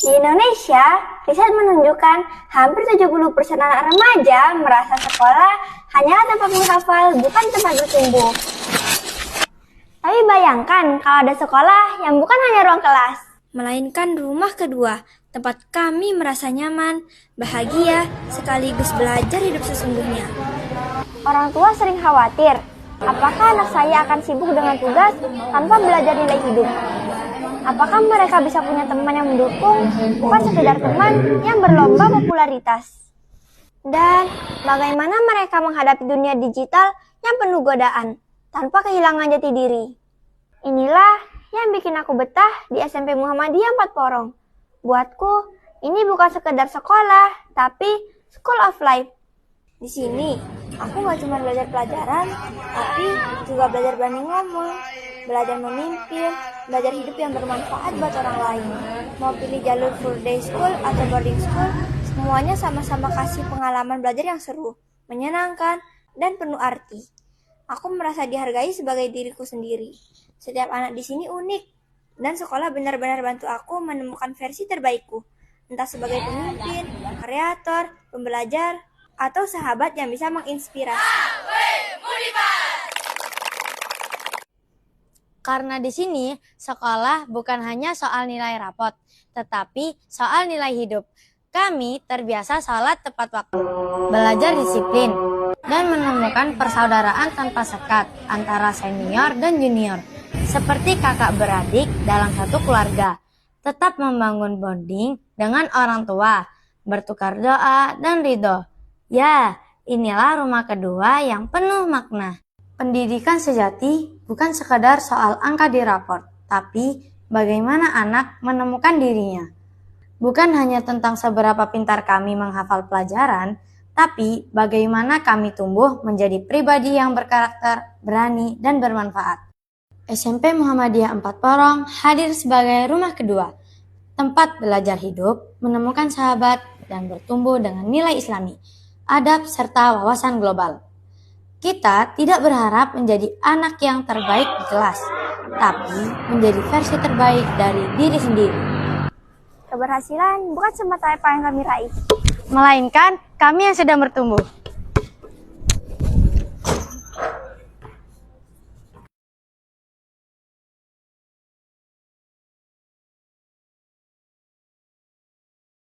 Di Indonesia, riset menunjukkan hampir 70% anak remaja merasa sekolah hanyalah tempat menghafal, bukan tempat bertumbuh. Tapi bayangkan kalau ada sekolah yang bukan hanya ruang kelas, melainkan rumah kedua, tempat kami merasa nyaman, bahagia, sekaligus belajar hidup sesungguhnya. Orang tua sering khawatir, apakah anak saya akan sibuk dengan tugas tanpa belajar nilai hidup? Apakah mereka bisa punya teman yang mendukung, bukan sekedar teman yang berlomba popularitas? Dan bagaimana mereka menghadapi dunia digital yang penuh godaan, tanpa kehilangan jati diri? Inilah yang bikin aku betah di SMP Muhammadiyah 4 Porong. Buatku, ini bukan sekedar sekolah, tapi school of life. Di sini, aku gak cuma belajar pelajaran, tapi juga belajar berani ngomong, belajar memimpin, belajar hidup yang bermanfaat buat orang lain. Mau pilih jalur full day school atau boarding school, semuanya sama-sama kasih pengalaman belajar yang seru, menyenangkan, dan penuh arti. Aku merasa dihargai sebagai diriku sendiri. Setiap anak di sini unik, dan sekolah benar-benar bantu aku menemukan versi terbaikku, entah sebagai pemimpin, kreator, pembelajar, atau sahabat yang bisa menginspirasi. Karena di sini, sekolah bukan hanya soal nilai rapot, tetapi soal nilai hidup. Kami terbiasa sholat tepat waktu, belajar disiplin, dan menemukan persaudaraan tanpa sekat antara senior dan junior. Seperti kakak beradik dalam satu keluarga, tetap membangun bonding dengan orang tua, bertukar doa dan ridho. Ya, inilah rumah kedua yang penuh makna. Pendidikan sejati bukan sekadar soal angka di raport, tapi bagaimana anak menemukan dirinya. Bukan hanya tentang seberapa pintar kami menghafal pelajaran, tapi bagaimana kami tumbuh menjadi pribadi yang berkarakter, berani, dan bermanfaat. SMP Muhammadiyah 4 Porong hadir sebagai rumah kedua, tempat belajar hidup, menemukan sahabat, dan bertumbuh dengan nilai Islami, adab, serta wawasan global. Kita tidak berharap menjadi anak yang terbaik di kelas, tapi menjadi versi terbaik dari diri sendiri. Keberhasilan bukan semata apa yang kami raih, Melainkan kami yang sedang bertumbuh.